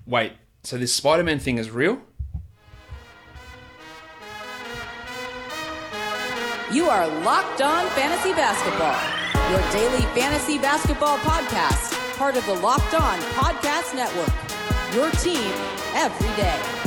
Wait, so this Spider-Man thing is real? You are Locked On Fantasy Basketball, your daily fantasy basketball podcast, part of the Locked On Podcast Network, your team every day.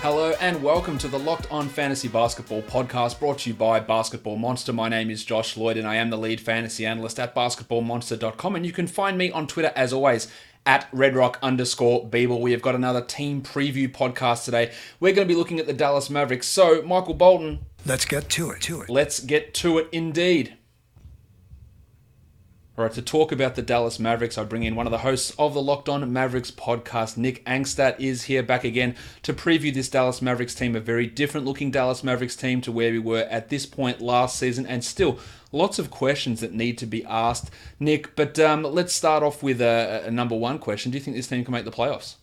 Hello and welcome to the Locked On Fantasy Basketball podcast brought to you by Basketball Monster. My name is Josh Lloyd and I am the lead fantasy analyst at basketballmonster.com, and you can find me on Twitter as always at redrock_Beeble. We have got another team preview podcast today. We're going to be looking at the Dallas Mavericks. So, Michael Bolton. Let's get to it. Let's get to it indeed. All right, to talk about the Dallas Mavericks, I bring in one of the hosts of the Locked On Mavericks podcast. Nick Angstadt is here back again to preview this Dallas Mavericks team, a very different looking Dallas Mavericks team to where we were at this point last season, and still lots of questions that need to be asked, Nick. But let's start off with a number one question. Do you think this team can make the playoffs?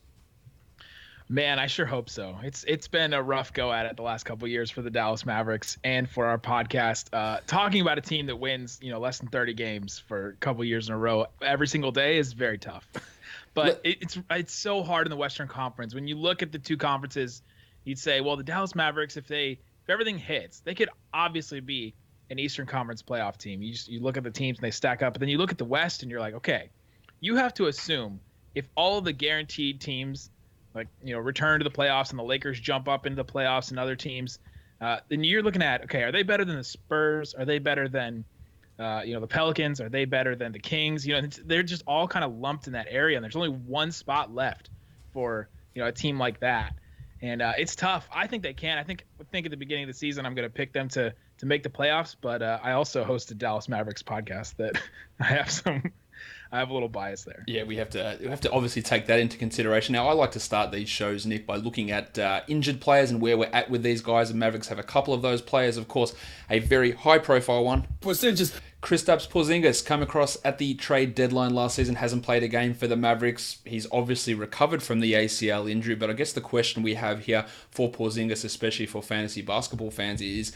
Man, I sure hope so. It's been a rough go at it the last couple of years for the Dallas Mavericks and for our podcast. Talking about a team that wins, less than 30 games for a couple of years in a row every single day is very tough. But it's so hard in the Western Conference. When you look at the two conferences, you'd say, well, the Dallas Mavericks, if everything hits, they could obviously be an Eastern Conference playoff team. You look at the teams and they stack up, but then you look at the West and you're like, okay, you have to assume if all of the guaranteed teams return to the playoffs and the Lakers jump up into the playoffs and other teams, then you're looking at, okay, are they better than the Spurs? Are they better than, the Pelicans? Are they better than the Kings? They're just all kind of lumped in that area, and there's only one spot left for, a team like that. And it's tough. I think they can. I think at the beginning of the season, I'm going to pick them to make the playoffs, but I also host a Dallas Mavericks podcast that I have a little bias there. Yeah, we have to obviously take that into consideration. Now, I like to start these shows, Nick, by looking at injured players and where we're at with these guys. The Mavericks have a couple of those players, of course, a very high-profile one. Kristaps Porzingis come across at the trade deadline last season, hasn't played a game for the Mavericks. He's obviously recovered from the ACL injury, but I guess the question we have here for Porzingis, especially for fantasy basketball fans, is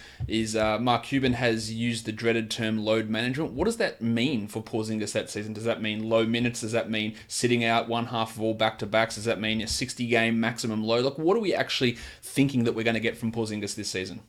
Mark Cuban has used the dreaded term load management. What does that mean for Porzingis that season? Does that mean low minutes? Does that mean sitting out one half of all back-to-backs? Does that mean a 60-game maximum load? What are we actually thinking that we're going to get from Porzingis this season?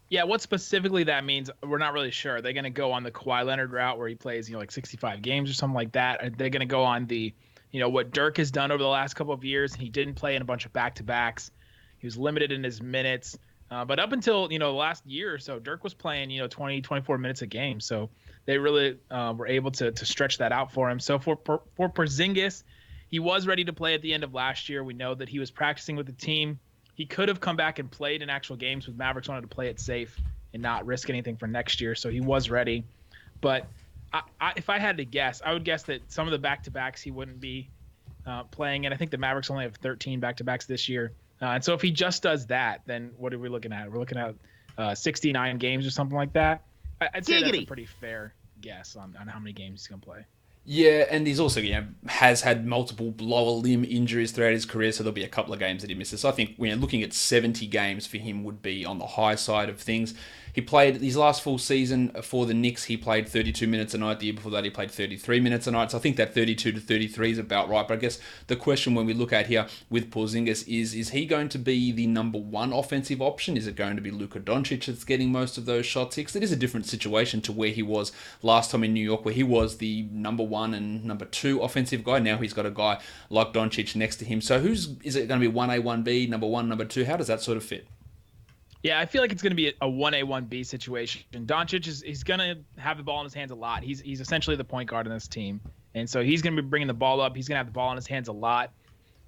Yeah, what specifically that means, we're not really sure. Are they going to go on the Kawhi Leonard route where he plays, 65 games or something like that? Are they going to go on the, what Dirk has done over the last couple of years? He didn't play in a bunch of back-to-backs. He was limited in his minutes. But up until, the last year or so, Dirk was playing, 20, 24 minutes a game. So they really were able to stretch that out for him. So for Porzingis, he was ready to play at the end of last year. We know that he was practicing with the team. He could have come back and played in actual games, but Mavericks wanted to play it safe and not risk anything for next year, so he was ready. But if I had to guess, I would guess that some of the back-to-backs he wouldn't be playing in. I think the Mavericks only have 13 back-to-backs this year. And so if he just does that, then what are we looking at? We're looking at 69 games or something like that. I'd say that's a pretty fair guess on how many games he's going to play. Yeah, and he's also has had multiple lower limb injuries throughout his career, so there'll be a couple of games that he misses. So I think looking at 70 games for him would be on the high side of things. He played his last full season for the Knicks. He played 32 minutes a night. The year before that, he played 33 minutes a night. So I think that 32 to 33 is about right. But I guess the question when we look at here with Porzingis is he going to be the number one offensive option? Is it going to be Luka Doncic that's getting most of those shots? Because it is a different situation to where he was last time in New York, where he was the number one and number two offensive guy. Now he's got a guy like Doncic next to him. So is it going to be 1A, 1B, number one, number two? How does that sort of fit? Yeah, I feel like it's going to be a 1A, 1B situation. Doncic he's going to have the ball in his hands a lot. He's essentially the point guard in this team. And so he's going to be bringing the ball up. He's going to have the ball in his hands a lot.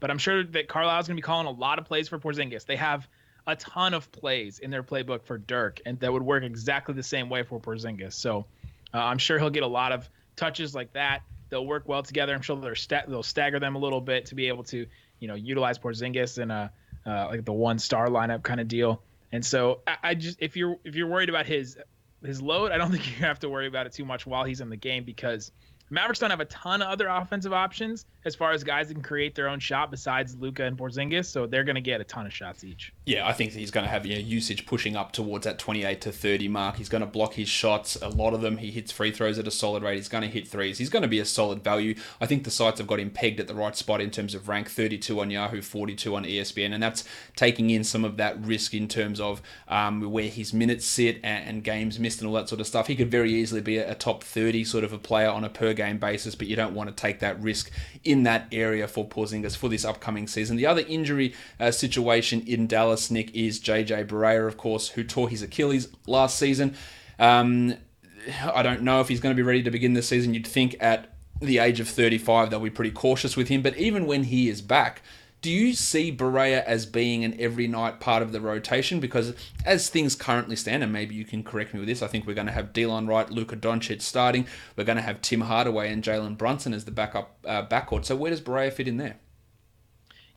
But I'm sure that Carlisle's going to be calling a lot of plays for Porzingis. They have a ton of plays in their playbook for Dirk, and that would work exactly the same way for Porzingis. So I'm sure he'll get a lot of touches like that. They'll work well together. I'm sure they'll stagger them a little bit to be able to, utilize Porzingis in a like the one-star lineup kind of deal. And so I just if you're worried about his load, I don't think you have to worry about it too much while he's in the game, because Mavericks don't have a ton of other offensive options as far as guys that can create their own shot besides Luka and Porzingis, so they're going to get a ton of shots each. Yeah, I think he's going to have usage pushing up towards that 28 to 30 mark. He's going to block his shots, a lot of them. He hits free throws at a solid rate. He's going to hit threes. He's going to be a solid value. I think the sites have got him pegged at the right spot in terms of rank, 32 on Yahoo, 42 on ESPN, and that's taking in some of that risk in terms of where his minutes sit and games missed and all that sort of stuff. He could very easily be a top 30 sort of a player on a per game basis, but you don't want to take that risk in that area for Porzingis for this upcoming season. The other injury situation in Dallas, Nick, is JJ Barea, of course, who tore his Achilles last season. I don't know if he's going to be ready to begin this season. You'd think at the age of 35 they'll be pretty cautious with him, but even when he is back, do you see Barea as being an every night part of the rotation? Because as things currently stand, and maybe you can correct me with this, I think we're going to have Delon Wright, Luka Doncic starting. We're going to have Tim Hardaway and Jalen Brunson as the backup backcourt. So where does Barea fit in there?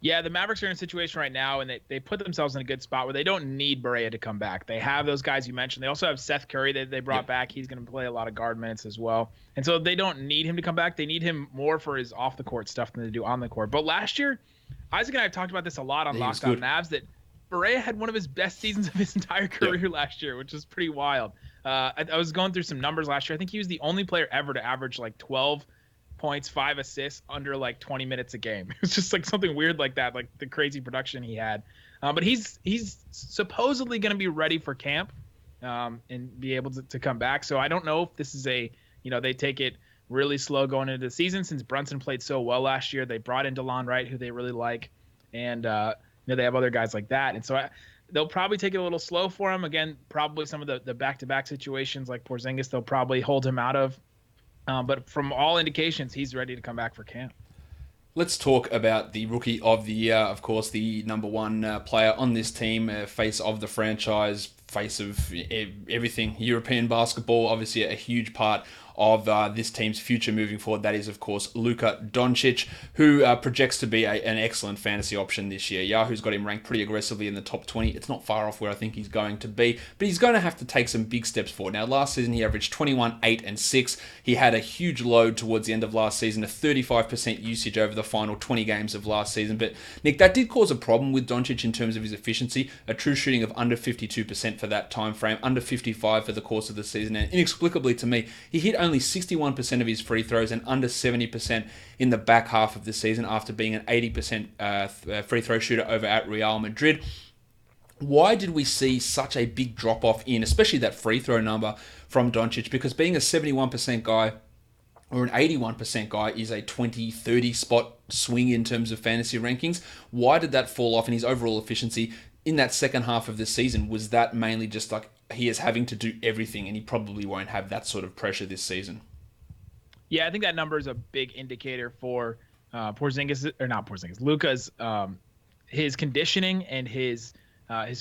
Yeah, the Mavericks are in a situation right now, and they put themselves in a good spot where they don't need Barea to come back. They have those guys you mentioned. They also have Steph Curry that they brought back. He's going to play a lot of guard minutes as well. And so they don't need him to come back. They need him more for his off-the-court stuff than they do on the court. But last year, Isaac and I have talked about this a lot on Locked On Mavs, that Barea had one of his best seasons of his entire career last year, which is pretty wild. I was going through some numbers last year. I think he was the only player ever to average like 12 points, 5 assists under like 20 minutes a game. It was just like something weird like that, like the crazy production he had. But he's supposedly going to be ready for camp and be able to come back. So I don't know if this is they take it really slow going into the season, since Brunson played so well last year. They brought in Delon Wright, who they really like, and they have other guys like that. And so they'll probably take it a little slow for him. Again, probably some of the back-to-back situations like Porzingis, they'll probably hold him out of. But from all indications, he's ready to come back for camp. Let's talk about the Rookie of the Year. Of course, the number one player on this team, face of the franchise, face of everything European basketball, obviously a huge part of this team's future moving forward. That is, of course, Luka Doncic, who projects to be an excellent fantasy option this year. Yahoo's got him ranked pretty aggressively in the top 20. It's not far off where I think he's going to be, but he's going to have to take some big steps forward. Now, last season he averaged 21, 8, and 6. He had a huge load towards the end of last season, a 35% usage over the final 20 games of last season. But, Nick, that did cause a problem with Doncic in terms of his efficiency, a true shooting of under 52% for that time frame, under 55% for the course of the season. And inexplicably to me, he hit only 61% of his free throws and under 70% in the back half of the season after being an 80% free throw shooter over at Real Madrid. Why did we see such a big drop-off in, especially that free throw number from Doncic? Because being a 71% guy or an 81% guy is a 20-30 spot swing in terms of fantasy rankings. Why did that fall off in his overall efficiency in that second half of the season? Was that mainly just like he is having to do everything and he probably won't have that sort of pressure this season? Yeah, I think that number is a big indicator for Luka's his conditioning and his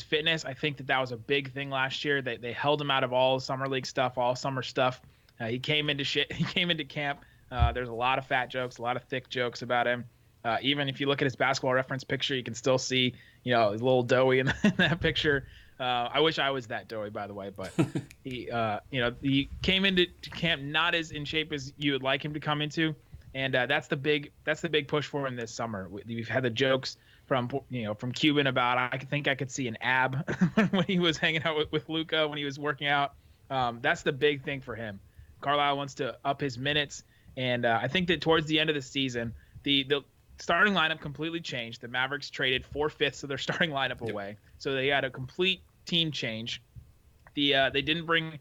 fitness. I think that was a big thing last year. They held him out of all summer league stuff, all summer stuff. He came into camp. There's a lot of fat jokes, a lot of thick jokes about him. Even if you look at his Basketball Reference picture, you can still see, his little doughy in that picture. I wish I was that doughy, by the way, but he came into camp not as in shape as you would like him to come into, and that's the big push for him this summer. We've had the jokes from Cuban about I think I could see an ab when he was hanging out with Luka when he was working out. That's the big thing for him. Carlisle wants to up his minutes, and I think that towards the end of the season, the starting lineup completely changed. The Mavericks traded 4/5 of their starting lineup away, so they had a complete team change. They didn't bring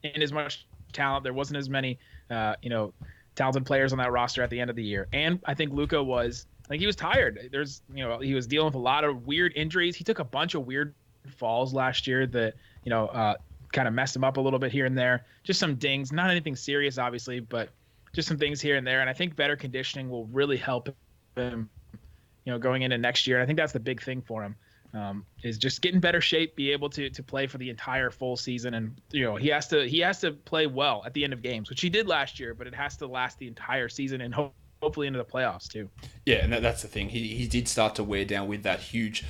in as much talent. There wasn't as many talented players on that roster at the end of the year, and I think Luka was he was tired. He was dealing with a lot of weird injuries. He took a bunch of weird falls last year that kind of messed him up a little bit here and there. Just some dings, not anything serious, obviously, but just some things here and there. And I think better conditioning will really help him, going into next year. And I think that's the big thing for him, is just get in better shape, be able to play for the entire full season. And, he has to play well at the end of games, which he did last year, but it has to last the entire season. And hopefully into the playoffs too. Yeah, and that's the thing. He did start to wear down with that huge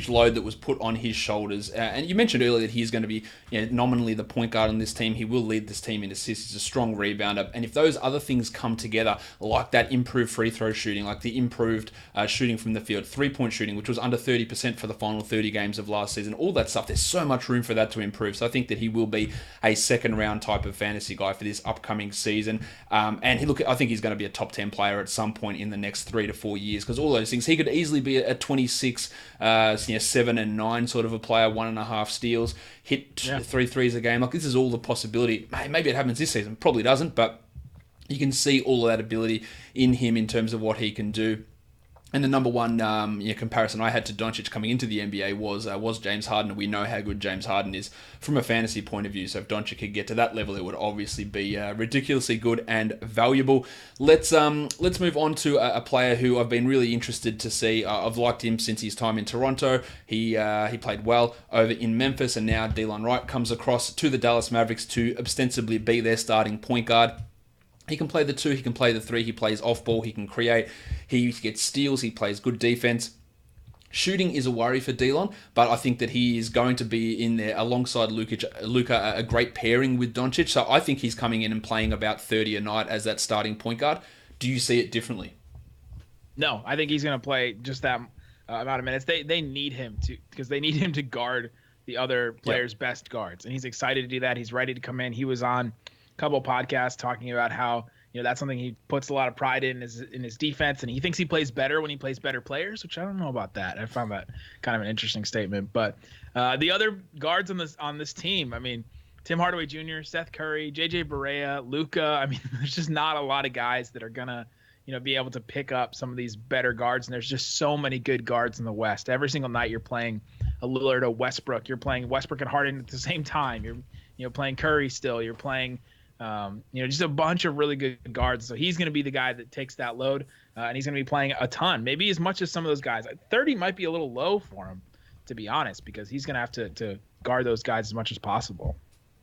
load that was put on his shoulders. And you mentioned earlier that he's going to be nominally the point guard on this team. He will lead this team in assists. He's a strong rebounder. And if those other things come together, like that improved free throw shooting, like the improved shooting from the field, 3-point shooting, which was under 30% for the final 30 games of last season, all that stuff, there's so much room for that to improve. So I think that he will be a second round type of fantasy guy for this upcoming season. And I think he's going to be a top 10 player at some point in the next 3 to 4 years, because all those things, he could easily be a 26, 7 and 9 sort of a player, 1.5 steals, hit 3 threes a game. Like, this is all the possibility. Maybe it happens this season, probably doesn't, but you can see all of that ability in him in terms of what he can do. And the number one comparison I had to Doncic coming into the NBA was James Harden. And we know how good James Harden is from a fantasy point of view. So if Doncic could get to that level, it would obviously be ridiculously good and valuable. Let's move on to a player who I've been really interested to see. I've liked him since his time in Toronto. He played well over in Memphis, and now Delon Wright comes across to the Dallas Mavericks to ostensibly be their starting point guard. He can play the 2, he can play the 3, he plays off ball, he can create, he gets steals, he plays good defense. Shooting is a worry for Delon, but I think that he is going to be in there alongside Luka, a great pairing with Doncic. So I think he's coming in and playing about 30 a night as that starting point guard. Do you see it differently? No, I think he's going to play just that amount of minutes. They need him to, because they need him to guard the other players' best guards, and he's excited to do that. He's ready to come in. He was on couple podcasts talking about how that's something he puts a lot of pride in his defense, and he thinks he plays better when he plays better players, which I don't know about that. I found that kind of an interesting statement. But the other guards on this team, I mean, Tim Hardaway Jr., Steph Curry, JJ Barea, Luka. I mean, there's just not a lot of guys that are gonna be able to pick up some of these better guards, and there's just so many good guards in the West. Every single night you're playing a Lillard, a Westbrook. You're playing Westbrook and Harden at the same time. You're playing Curry still. You're playing just a bunch of really good guards. So he's going to be the guy that takes that load, and he's going to be playing a ton, maybe as much as some of those guys. 30 might be a little low for him, to be honest, because he's going to have to guard those guys as much as possible.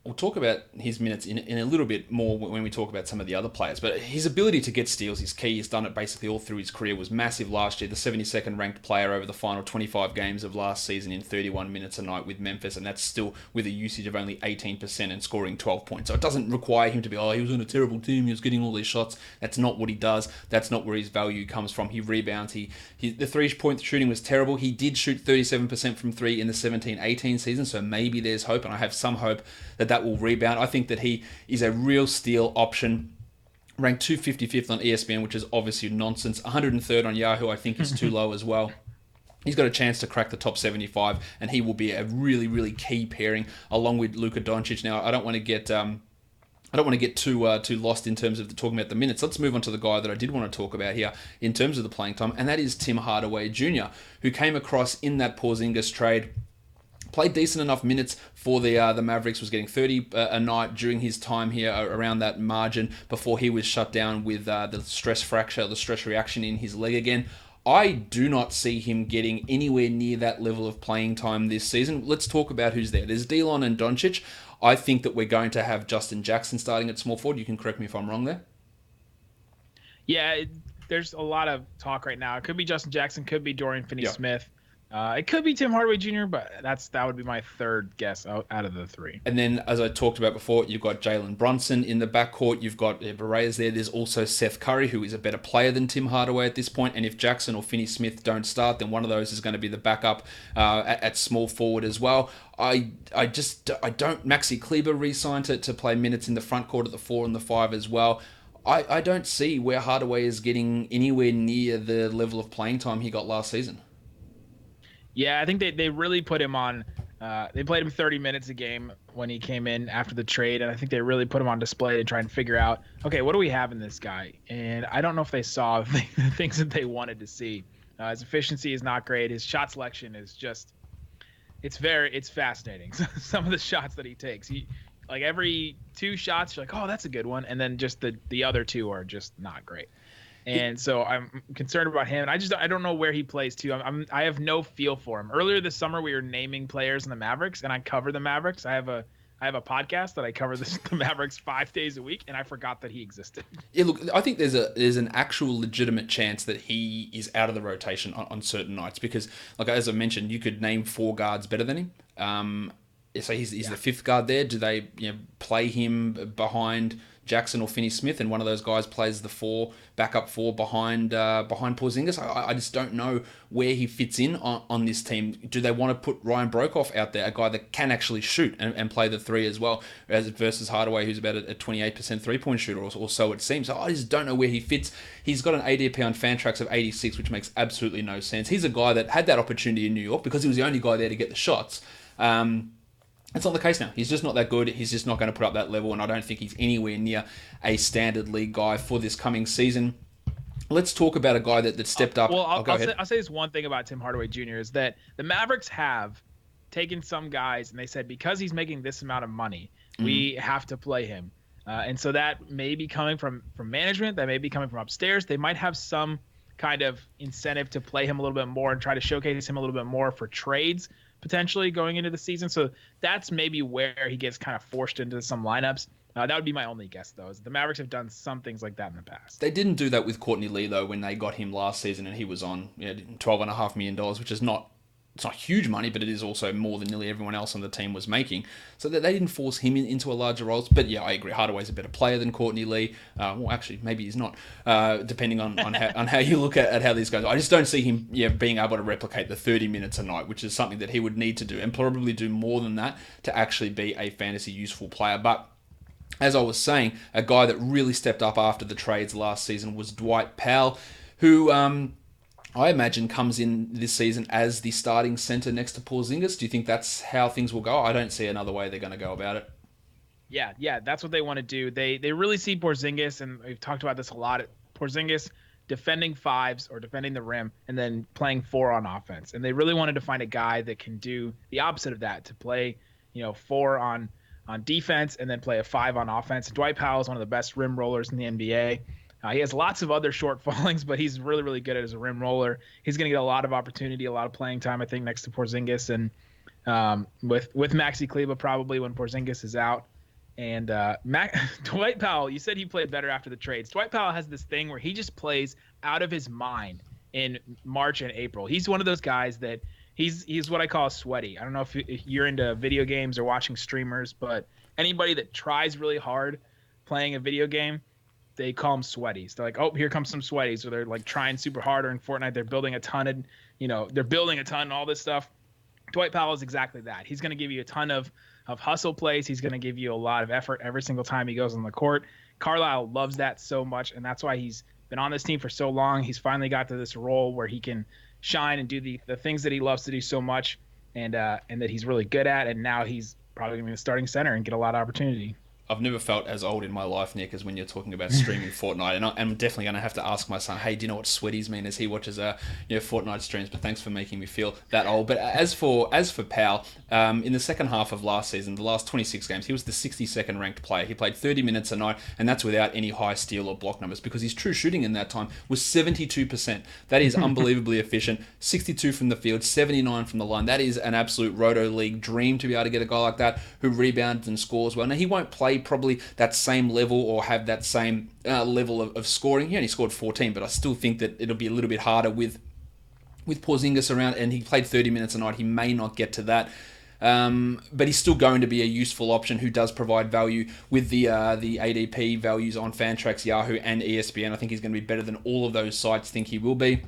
We'll talk about his minutes in a little bit more when we talk about some of the other players, but his ability to get steals is key. He's done it basically all through his career. Was massive last year, the 72nd ranked player over the final 25 games of last season in 31 minutes a night with Memphis, and that's still with a usage of only 18% and scoring 12 points. So it doesn't require him to be, he was on a terrible team, he was getting all these shots. That's not what he does. That's not where his value comes from. He rebounds. The 3-point shooting was terrible. He did shoot 37% from 3 in the 17-18 season, so maybe there's hope, and I have some hope that will rebound. I think that he is a real steal option. Ranked 255th on ESPN, which is obviously nonsense. 103rd on Yahoo, I think is too low as well. He's got a chance to crack the top 75, and he will be a really, really key pairing along with Luka Doncic. Now, I don't want to get too lost in terms of talking about the minutes. Let's move on to the guy that I did want to talk about here in terms of the playing time, and that is Tim Hardaway Jr., who came across in that Porzingis trade. Played decent enough minutes for the Mavericks, was getting 30 a night during his time here around that margin before he was shut down with the stress fracture, the stress reaction in his leg again. I do not see him getting anywhere near that level of playing time this season. Let's talk about who's there. There's Delon and Doncic. I think that we're going to have Justin Jackson starting at small forward. You can correct me if I'm wrong there. Yeah, there's a lot of talk right now. It could be Justin Jackson, could be Dorian Finney-Smith. It could be Tim Hardaway Jr., but that would be my third guess out of the 3. And then, as I talked about before, you've got Jalen Brunson in the backcourt. You've got Barea's there. There's also Seth Curry, who is a better player than Tim Hardaway at this point. And if Jackson or Finney-Smith don't start, then one of those is going to be the backup at small forward as well. I don't. Maxi Kleber re-signed to play minutes in the front court at the 4 and the 5 as well. I don't see where Hardaway is getting anywhere near the level of playing time he got last season. Yeah, I think they really put him on. They played him 30 minutes a game when he came in after the trade, and I think they really put him on display to try and figure out, okay, what do we have in this guy? And I don't know if they saw the things that they wanted to see. His efficiency is not great. His shot selection is just, it's fascinating. Some of the shots that he takes, like every 2 shots, you're like, oh, that's a good one, and then just the other 2 are just not great. And so I'm concerned about him. And I don't know where he plays too. I have no feel for him. Earlier this summer, we were naming players in the Mavericks, and I cover the Mavericks. I have I have a podcast that I cover the Mavericks 5 days a week, and I forgot that he existed. Yeah, look, I think there's an actual legitimate chance that he is out of the rotation on certain nights because, like as I mentioned, you could name 4 guards better than him. So he's the 5th guard there. Do they play him behind Jackson or Finney-Smith, and one of those guys plays the backup 4 behind Porzingis? I just don't know where he fits in on this team. Do they want to put Ryan Broekhoff out there, a guy that can actually shoot and play the 3 as well, versus Hardaway, who's about a 28% 3-point shooter, or so it seems. So I just don't know where he fits. He's got an ADP on Fantrax of 86, which makes absolutely no sense. He's a guy that had that opportunity in New York because he was the only guy there to get the shots. It's not the case now. He's just not that good. He's just not going to put up that level, and I don't think he's anywhere near a standard league guy for this coming season. Let's talk about a guy that stepped up. Well, I'll say this one thing about Tim Hardaway Jr. is that the Mavericks have taken some guys, and they said because he's making this amount of money, we have to play him. And so that may be coming from management. That may be coming from upstairs. They might have some kind of incentive to play him a little bit more and try to showcase him a little bit more for trades potentially going into the season. So that's maybe where he gets kind of forced into some lineups. That would be my only guess, though, is the Mavericks have done some things like that in the past. They didn't do that with Courtney Lee, though, when they got him last season and he was on $12.5 million, which is not huge money, but it is also more than nearly everyone else on the team was making. So that they didn't force him into a larger role. But yeah, I agree. Hardaway's a better player than Courtney Lee. Well, actually, maybe he's not, depending on how you look at how these guys. I just don't see him being able to replicate the 30 minutes a night, which is something that he would need to do, and probably do more than that to actually be a fantasy useful player. But as I was saying, a guy that really stepped up after the trades last season was Dwight Powell, who I imagine comes in this season as the starting center next to Porzingis. Do you think that's how things will go? I don't see another way they're going to go about it. Yeah, that's what they want to do. They really see Porzingis, and we've talked about this a lot. Porzingis defending 5s or defending the rim and then playing 4 on offense. And they really wanted to find a guy that can do the opposite of that, to play 4 on defense and then play a 5 on offense. Dwight Powell is one of the best rim rollers in the NBA. He has lots of other shortfallings, but he's really, really good as a rim roller. He's going to get a lot of opportunity, a lot of playing time, I think, next to Porzingis, and with Maxi Kleber probably when Porzingis is out. And Dwight Powell, you said he played better after the trades. Dwight Powell has this thing where he just plays out of his mind in March and April. He's one of those guys that he's what I call sweaty. I don't know if you're into video games or watching streamers, but anybody that tries really hard playing a video game, they call them sweaties. They're like, oh, here comes some sweaties. Or they're like trying super hard, or in Fortnite, they're building a ton and all this stuff. Dwight Powell is exactly that. He's going to give you a ton of hustle plays. He's going to give you a lot of effort every single time he goes on the court. Carlisle loves that so much, and that's why he's been on this team for so long. He's finally got to this role where he can shine and do the things that he loves to do so much, and that he's really good at, and now he's probably going to be the starting center and get a lot of opportunity. I've never felt as old in my life, Nick, as when you're talking about streaming Fortnite. And I'm definitely going to have to ask my son, hey, do you know what sweaties mean as he watches Fortnite streams? But thanks for making me feel that old. But as for Powell, in the second half of last season, the last 26 games, he was the 62nd ranked player. He played 30 minutes a night, and that's without any high steal or block numbers, because his true shooting in that time was 72%. That is unbelievably efficient. 62 from the field, 79 from the line. That is an absolute Roto League dream to be able to get a guy like that who rebounds and scores well. Now, he won't play probably that same level or have that same level of scoring. He only scored 14, but I still think that it'll be a little bit harder with Porzingis around, and he played 30 minutes a night. He may not get to that. But he's still going to be a useful option who does provide value with the ADP values on Fantrax, Yahoo, and ESPN. I think he's going to be better than all of those sites think he will be.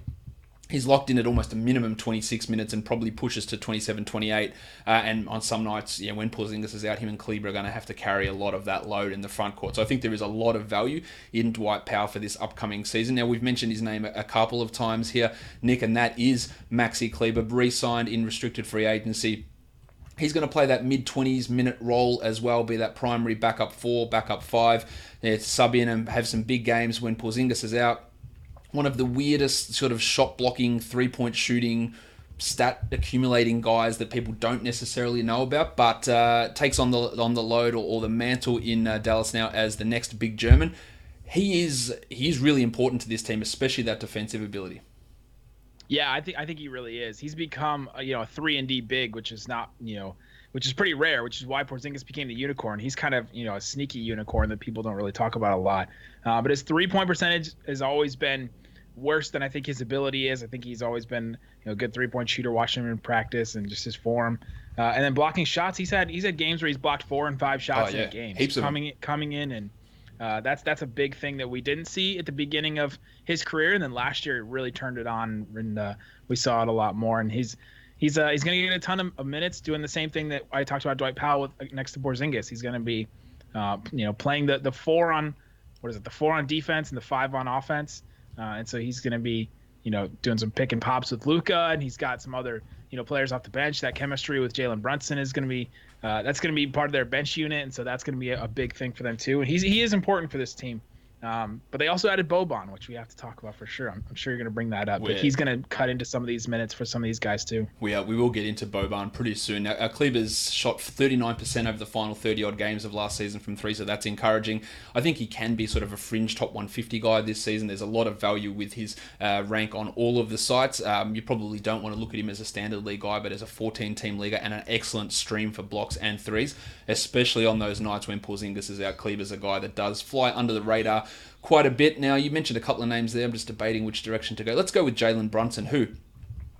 He's locked in at almost a minimum 26 minutes and probably pushes to 27, 28. And on some nights, when Porzingis is out, him and Kleber are going to have to carry a lot of that load in the front court. So I think there is a lot of value in Dwight Powell for this upcoming season. Now, we've mentioned his name a couple of times here, Nick, and that is Maxi Kleber, re-signed in restricted free agency. He's going to play that mid-20s minute role as well, be that primary backup 4, backup 5, sub in and have some big games when Porzingis is out. One of the weirdest sort of shot blocking, 3-point shooting, stat accumulating guys that people don't necessarily know about, but takes on the load or the mantle in Dallas now as the next big German. He's really important to this team, especially that defensive ability. Yeah, I think he really is. He's become a 3-and-D big, which is not, which is pretty rare, which is why Porzingis became the unicorn. He's kind of, a sneaky unicorn that people don't really talk about a lot. But his 3-point percentage has always been worse than I think his ability is. I think he's always been, a good 3-point shooter, watching him in practice and just his form. And then blocking shots, he's had games where he's blocked 4 and 5 shots in a game. Heaps coming in and that's a big thing that we didn't see at the beginning of his career, and then last year it really turned it on, and we saw it a lot more. And he's going to get a ton of minutes doing the same thing that I talked about Dwight Powell next to Porzingis. He's going to be, playing the 4 on the 4 on defense and the 5 on offense, and so he's going to be doing some pick and pops with Luka, and he's got some other players off the bench. That chemistry with Jalen Brunson is going to be that's going to be part of their bench unit, and so that's going to be a big thing for them too. And he is important for this team. But they also added Boban, which we have to talk about for sure. I'm sure you're going to bring that up. But he's going to cut into some of these minutes for some of these guys too. We will get into Boban pretty soon. Now, Kleber's shot 39% over the final 30-odd games of last season from 3, so that's encouraging. I think he can be sort of a fringe top 150 guy this season. There's a lot of value with his rank on all of the sites. You probably don't want to look at him as a standard league guy, but as a 14-team leaguer and an excellent stream for blocks and threes, especially on those nights when Porzingis is out. Kleber's a guy that does fly under the radar quite a bit. Now, you mentioned a couple of names there. I'm just debating which direction to go. Let's go with Jalen Brunson, who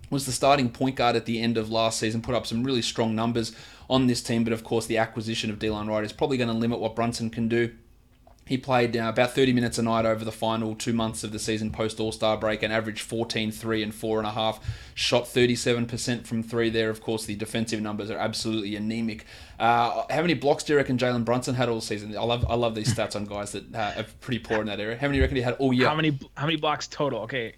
was the starting point guard at the end of last season, put up some really strong numbers on this team, but of course the acquisition of Delon Wright is probably going to limit what Brunson can do. He played about 30 minutes a night over the final 2 months of the season post-All-Star break and averaged 14, 3, and 4.5. Shot 37% from 3 there. Of course, the defensive numbers are absolutely anemic. How many blocks do you reckon Jalen Brunson had all season? I love these stats on guys that are pretty poor in that area. How many do you reckon he had all year? How many blocks total? Okay,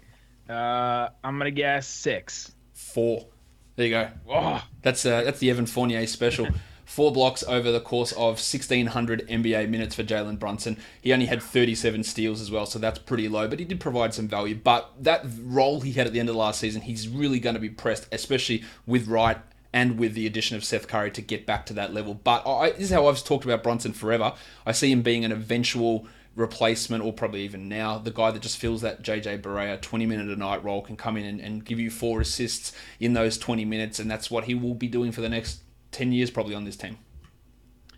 I'm going to guess 6. 4. There you go. Oh. That's the Evan Fournier special. 4 blocks over the course of 1,600 NBA minutes for Jalen Brunson. He only had 37 steals as well, so that's pretty low, but he did provide some value. But that role he had at the end of last season, he's really going to be pressed, especially with Wright and with the addition of Seth Curry to get back to that level. But this is how I've talked about Brunson forever. I see him being an eventual replacement, or probably even now, the guy that just fills that JJ Barea 20-minute-a-night role, can come in and give you 4 assists in those 20 minutes, and that's what he will be doing for the next 10 years probably on this team.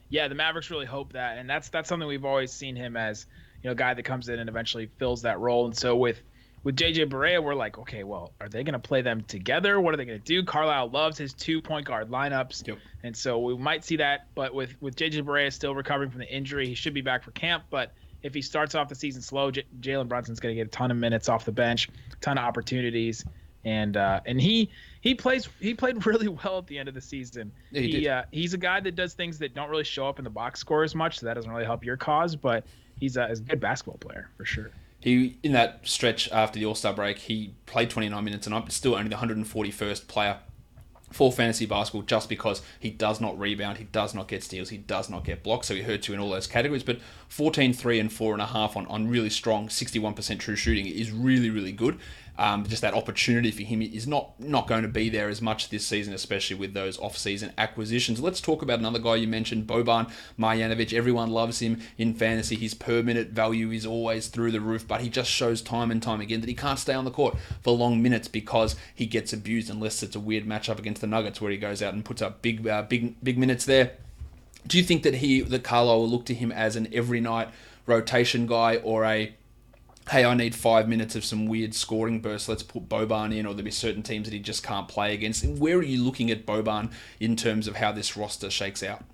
Yeah, the Mavericks really hope that, and that's something we've always seen him as, a guy that comes in and eventually fills that role. And so with JJ Barea, we're like, okay, well, are they going to play them together? What are they going to do? Carlisle loves his 2 point guard lineups. Yep. And so we might see that, but with JJ Barea still recovering from the injury, he should be back for camp. But if he starts off the season slow, Jalen Brunson's going to get a ton of minutes off the bench, a ton of opportunities. And he played really well at the end of the season. Yeah, he's a guy that does things that don't really show up in the box score as much, so that doesn't really help your cause. But he's a good basketball player for sure. He, in that stretch after the All-Star break, he played 29 minutes a night, but still only the 141st player for fantasy basketball, just because he does not rebound, he does not get steals, he does not get blocks, so he hurts you in all those categories. But 14, 3, and 4.5 on really strong 61% true shooting is really, really good. Just that opportunity for him is not going to be there as much this season, especially with those off-season acquisitions. Let's talk about another guy you mentioned, Boban Marjanovic. Everyone loves him in fantasy. His per-minute value is always through the roof, but he just shows time and time again that he can't stay on the court for long minutes because he gets abused, unless it's a weird matchup against the Nuggets where he goes out and puts up big minutes there. Do you think that Carlisle will look to him as an every-night rotation guy, or a hey, I need 5 minutes of some weird scoring bursts, let's put Boban in, or there'll be certain teams that he just can't play against? And where are you looking at Boban in terms of how this roster shakes out?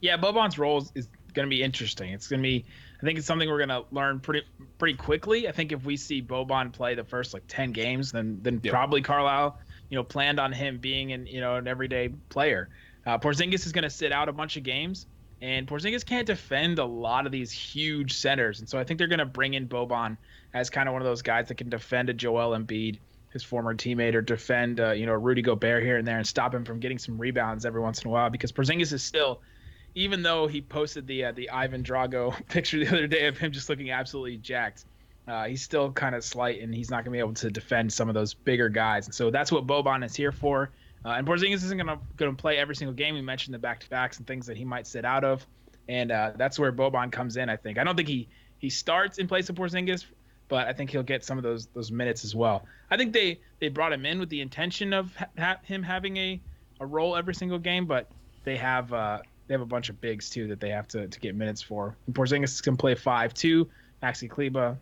Yeah, Boban's role is going to be interesting. It's going to be, I think it's something we're going to learn pretty quickly. I think if we see Boban play the first 10 games, then yep, probably Carlisle, planned on him being an everyday player. Porzingis is going to sit out a bunch of games. And Porzingis can't defend a lot of these huge centers. And so I think they're going to bring in Boban as kind of one of those guys that can defend a Joel Embiid, his former teammate, or defend, Rudy Gobert here and there and stop him from getting some rebounds every once in a while. Because Porzingis is still, even though he posted the Ivan Drago picture the other day of him just looking absolutely jacked, he's still kind of slight, and he's not going to be able to defend some of those bigger guys. And so that's what Boban is here for. And Porzingis isn't going to play every single game. We mentioned the back-to-backs and things that he might sit out of. And that's where Boban comes in, I think. I don't think he starts in place of Porzingis but I think he'll get some of those minutes as well. I think they brought him in with the intention of him having a role every single game, but they have a bunch of bigs too that they have to get minutes for. And Porzingis can play 5 too. Maxi Kleber,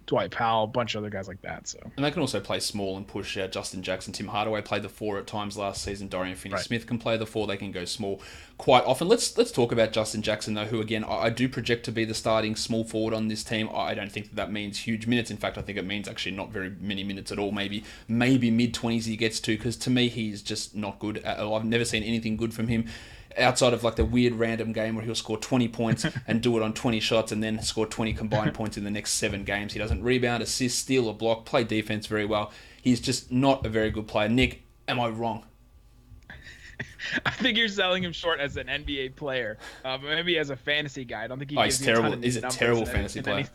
Dwight Powell, a bunch of other guys like that. So, and they can also play small and push out Justin Jackson. Tim Hardaway played the 4 at times last season. Dorian Finney-Smith can play the 4. They can go small quite often. Let's talk about Justin Jackson though, who again I do project to be the starting small forward on this team. I don't think that means huge minutes. In fact, I think it means actually not very many minutes at all. Maybe mid-20s he gets to, because to me he's just not good at all. I've never seen anything good from him, outside of like the weird random game where he'll score 20 points and do it on 20 shots and then score 20 combined points in the next 7 games. He doesn't rebound, assist, steal, or block, play defense very well. He's just not a very good player. Nick, am I wrong? I think you're selling him short as an NBA player, but maybe as a fantasy guy. I don't think he gives he's you terrible. He's a terrible fantasy player.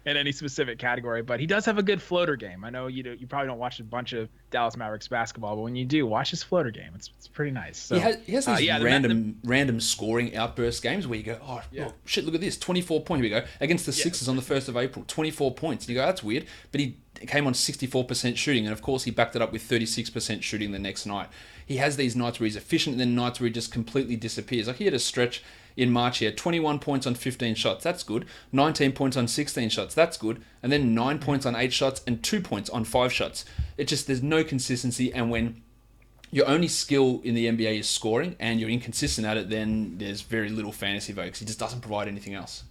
In any specific category, but he does have a good floater game. I know you probably don't watch a bunch of Dallas Mavericks basketball, but when you do, watch his floater game. It's pretty nice. So, he has these random scoring outburst games where you go, oh shit, look at this, 24 points. Here we go against the Sixers on the 1st of April, 24 points. And you go, that's weird, but he came on 64% shooting, and of course he backed it up with 36% shooting the next night. He has these nights where he's efficient, and then nights where he just completely disappears. Like he had a stretch in March here, 21 points on 15 shots, that's good. 19 points on 16 shots, that's good. And then 9 points on 8 shots and 2 points on 5 shots. It just, there's no consistency, and when your only skill in the NBA is scoring and you're inconsistent at it, then there's very little fantasy value because he just doesn't provide anything else.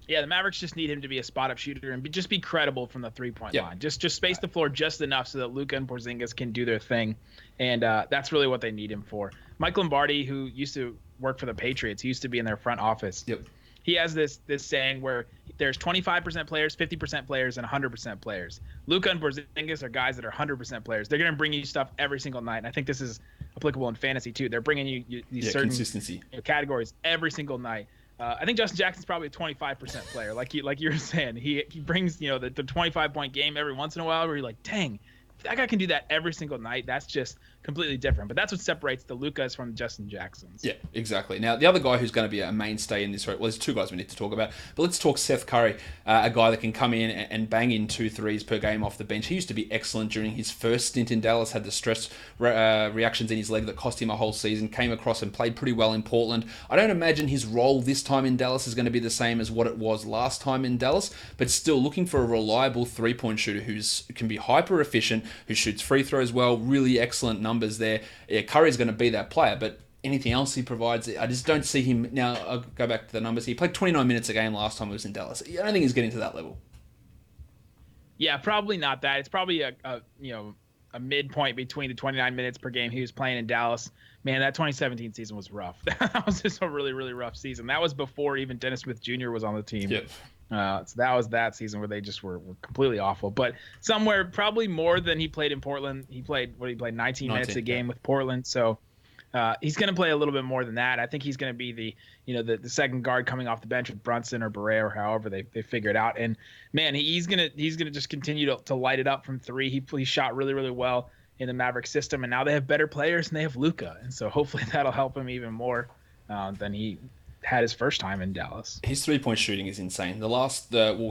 Yeah, the Mavericks just need him to be a spot-up shooter and just be credible from the three-point line. Just space the floor just enough so that Luka and Porzingis can do their thing, and that's really what they need him for. Mike Lombardi, who used to work for the Patriots, he used to be in their front office. Yep. He has this saying where there's 25% players, 50% players, and 100% players. Luka and Porzingis are guys that are 100% players. They're going to bring you stuff every single night, and I think this is applicable in fantasy too. They're bringing you these certain consistency categories every single night. I think Justin Jackson's probably a 25% player, like you were saying. He brings the 25-point game every once in a while where you're like, dang, if that guy can do that every single night, that's just completely different. But that's what separates the Lukas from Justin Jacksons. Yeah, exactly. Now, the other guy who's going to be a mainstay in this race, well, there's 2 guys we need to talk about, but let's talk Seth Curry, a guy that can come in and bang in 2 threes per game off the bench. He used to be excellent during his first stint in Dallas, had the stress reactions in his leg that cost him a whole season, came across and played pretty well in Portland. I don't imagine his role this time in Dallas is going to be the same as what it was last time in Dallas, but still looking for a reliable 3-point shooter who can be hyper efficient, who shoots free throws well, really excellent numbers there. Yeah, Curry's going to be that player, but anything else he provides, I just don't see him. Now, I'll go back to the numbers. He played 29 minutes a game last time he was in Dallas. I don't think he's getting to that level. Yeah, probably not that. It's probably a midpoint between the 29 minutes per game he was playing in Dallas. Man, that 2017 season was rough. That was just a really, really rough season. That was before even Dennis Smith Jr. was on the team. Yep. So that was that season where they just were completely awful. But somewhere probably more than he played in Portland. He played 19 minutes a game with Portland. So he's going to play a little bit more than that. I think he's going to be the second guard coming off the bench with Brunson or Barea or however they figure it out. And man, he's gonna just continue to light it up from 3. He shot really, really well in the Mavericks system, and now they have better players and they have Luka, and so hopefully that'll help him even more than he had his first time in Dallas. His 3-point shooting is insane.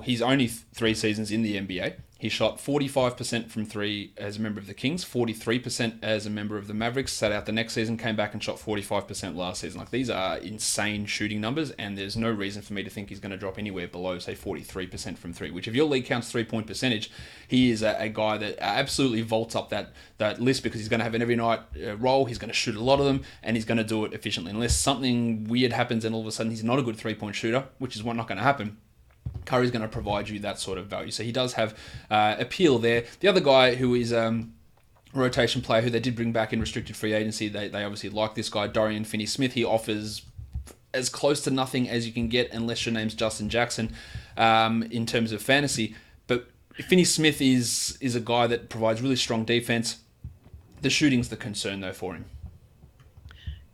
He's only 3 seasons in the NBA. He shot 45% from 3 as a member of the Kings, 43% as a member of the Mavericks, sat out the next season, came back and shot 45% last season. Like, these are insane shooting numbers, and there's no reason for me to think he's going to drop anywhere below, say, 43% from 3, which if your league counts 3-point percentage, he is a guy that absolutely vaults up that list because he's going to have an every night role, he's going to shoot a lot of them, and he's going to do it efficiently. Unless something weird happens and all of a sudden he's not a good 3-point shooter, which is not going to happen, Curry's going to provide you that sort of value. So he does have appeal there. The other guy who is rotation player who they did bring back in restricted free agency, they obviously like this guy, Dorian Finney-Smith. He offers as close to nothing as you can get unless your name's Justin Jackson in terms of fantasy. But Finney-Smith is a guy that provides really strong defense. The shooting's the concern, though, for him.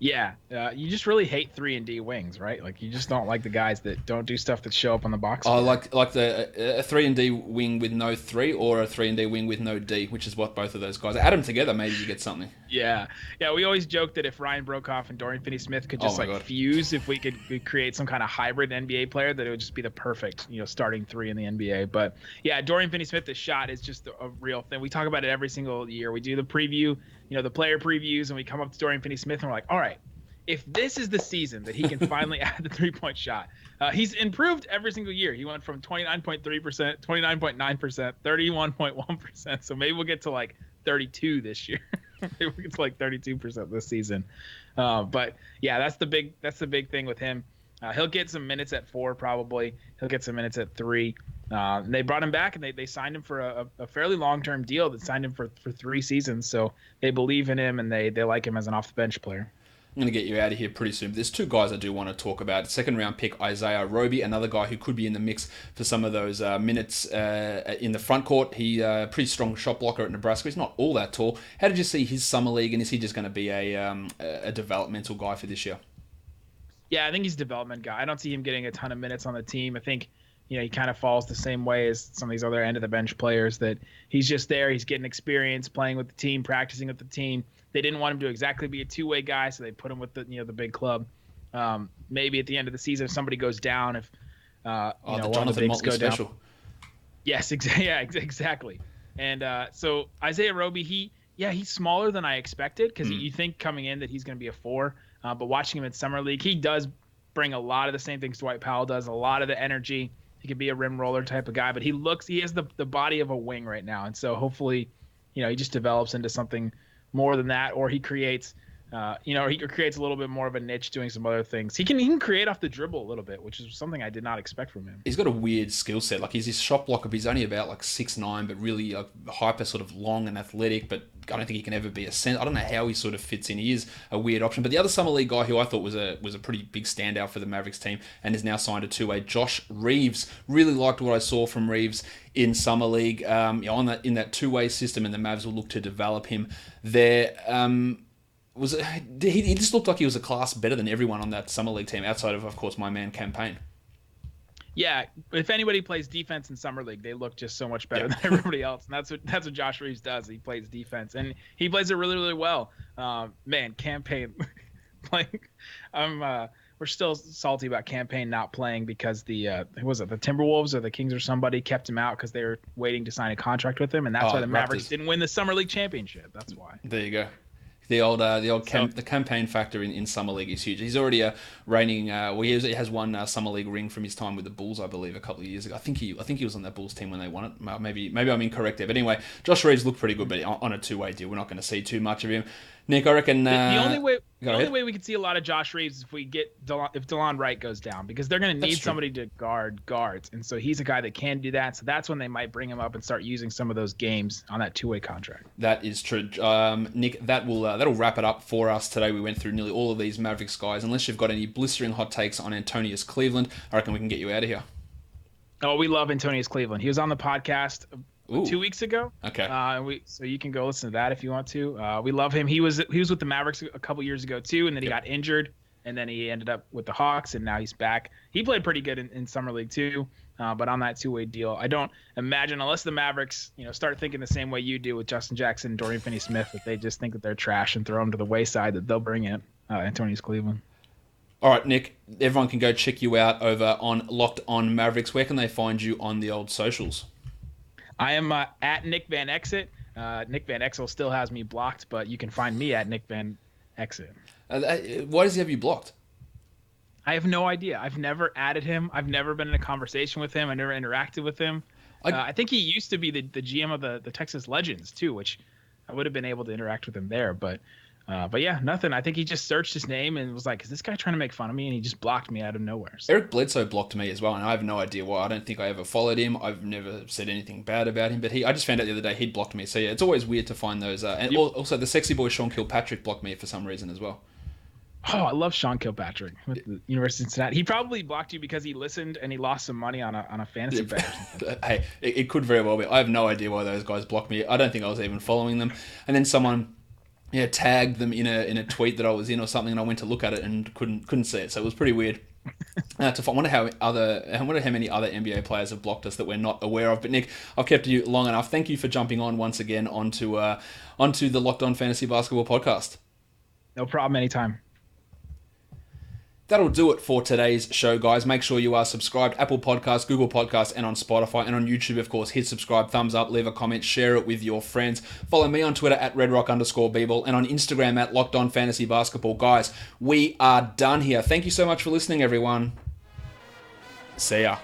Yeah, you just really hate 3-and-D wings, right? Like you just don't like the guys that don't do stuff that show up on the box I score. like a 3-and-D wing with no 3 or a 3-and-D wing with no D, which is what both of those guys. Add them together, maybe you get something. Yeah. We always joke that if Ryan Broekhoff and Dorian Finney-Smith could just God. fuse, if we could create some kind of hybrid NBA player, that it would just be the perfect, starting 3 in the NBA. But yeah, Dorian Finney-Smith, the shot is just a real thing. We talk about it every single year. We do the preview, the player previews, and we come up to Dorian Finney-Smith and we're like, all right, if this is the season that he can finally add the 3-point shot, he's improved every single year. He went from 29.3%, 29.9%, 31.1%. So maybe we'll get to 32 this year. Maybe we'll get to 32% this season. But yeah, that's the big thing with him. He'll get some minutes at 4 probably. He'll get some minutes at 3. They brought him back and they signed him for a fairly long-term deal that signed him for 3 seasons. So they believe in him and they like him as an off-the-bench player. I'm going to get you out of here pretty soon. There's 2 guys I do want to talk about. Second round pick, Isaiah Roby, another guy who could be in the mix for some of those minutes in the front court. He's a pretty strong shot blocker at Nebraska. He's not all that tall. How did you see his summer league, and is he just going to be a developmental guy for this year? Yeah, I think he's a development guy. I don't see him getting a ton of minutes on the team. I think he kind of falls the same way as some of these other end-of-the-bench players, that he's just there. He's getting experience playing with the team, practicing with the team. They didn't want him to exactly be a two-way guy, so they put him with the big club. Maybe at the end of the season, if somebody goes down, if the one Jonathan of the bigs Motley go special. down. Yes, exactly. And so Isaiah Roby, he's smaller than I expected, because you think coming in that he's going to be a 4. But watching him in summer league, he does bring a lot of the same things Dwight Powell does, a lot of the energy. He could be a rim roller type of guy, but he has the body of a wing right now. And so hopefully, he just develops into something more than that, or he creates, he creates a little bit more of a niche doing some other things. He can create off the dribble a little bit, which is something I did not expect from him. He's got a weird skill set. He's this shot blocker, but he's only about 6'9", but really hyper sort of long and athletic, but I don't think he can ever be a center. I don't know how he sort of fits in. He is a weird option. But the other summer league guy who I thought was a pretty big standout for the Mavericks team and is now signed a 2-way, Josh Reeves. Really liked what I saw from Reeves in summer league. In that 2-way system, and the Mavs will look to develop him there. He just looked like he was a class better than everyone on that summer league team, outside of course, my man Campaign. Yeah, if anybody plays defense in summer league, they look just so much better than everybody else, and that's what Josh Reeves does. He plays defense, and he plays it really, really well. Campaign, we're still salty about Campaign not playing because the Timberwolves or the Kings or somebody kept him out because they were waiting to sign a contract with him, and that's why the Mavericks didn't win the summer league championship. That's why. There you go. The campaign factor in summer league is huge. He's already a reigning. He has won summer league ring from his time with the Bulls, I believe, a couple of years ago. I think he was on that Bulls team when they won it. Maybe I'm incorrect there, but anyway, Josh Reeves looked pretty good, but on a 2-way deal, we're not going to see too much of him. Nick, I reckon the only way we could see a lot of Josh Reeves is if Delon Wright goes down, because they're going to need somebody to guard guards, and so he's a guy that can do that. So that's when they might bring him up and start using some of those games on that 2-way contract. That is true, Nick. That'll wrap it up for us today. We went through nearly all of these Mavericks guys. Unless you've got any blistering hot takes on Antonius Cleveland, I reckon we can get you out of here. Oh, we love Antonius Cleveland. He was on the podcast 2 weeks ago. Okay. So you can go listen to that if you want to. We love him. He was with the Mavericks a couple years ago too, and then he got injured, and then he ended up with the Hawks, and now he's back. He played pretty good in summer league too, but on that 2-way deal, I don't imagine, unless the Mavericks start thinking the same way you do with Justin Jackson and Dorian Finney-Smith, that they just think that they're trash and throw them to the wayside, that they'll bring in Antonius Cleveland. All right, Nick. Everyone can go check you out over on Locked On Mavericks. Where can they find you on the old socials? I am at Nick Van Exit. Nick Van Exel still has me blocked, but you can find me at Nick Van Exit. Why does he have you blocked? I have no idea. I've never added him. I've never been in a conversation with him. I never interacted with him. I think he used to be the GM of the Texas Legends too, which I would have been able to interact with him there. But yeah, nothing. I think he just searched his name and was like, is this guy trying to make fun of me? And he just blocked me out of nowhere. So. Eric Bledsoe blocked me as well, and I have no idea why. I don't think I ever followed him. I've never said anything bad about him, but I just found out the other day he'd blocked me. So yeah, it's always weird to find those. And also the sexy boy Sean Kilpatrick blocked me for some reason as well. Oh, I love Sean Kilpatrick with the University of Cincinnati. He probably blocked you because he listened and he lost some money on a fantasy bet or something. Hey, it could very well be. I have no idea why those guys blocked me. I don't think I was even following them. And then someone tagged them in a tweet that I was in or something, and I went to look at it and couldn't see it. So it was pretty weird. I wonder how many other NBA players have blocked us that we're not aware of. But Nick, I've kept you long enough. Thank you for jumping on once again onto the Locked On Fantasy Basketball podcast. No problem, anytime. That'll do it for today's show, guys. Make sure you are subscribed. Apple Podcasts, Google Podcasts, and on Spotify. And on YouTube, of course, hit subscribe, thumbs up, leave a comment, share it with your friends. Follow me on Twitter at @redrock_Beeble and on Instagram at Locked On Fantasy Basketball. Guys, we are done here. Thank you so much for listening, everyone. See ya.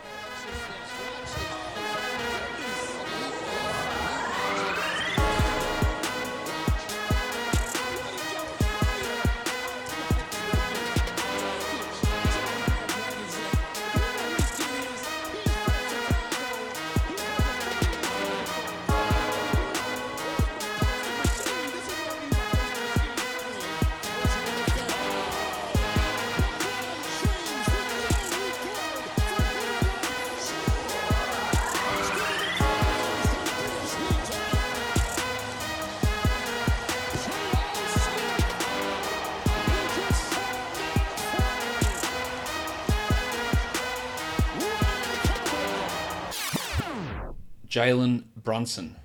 Jalen Brunson.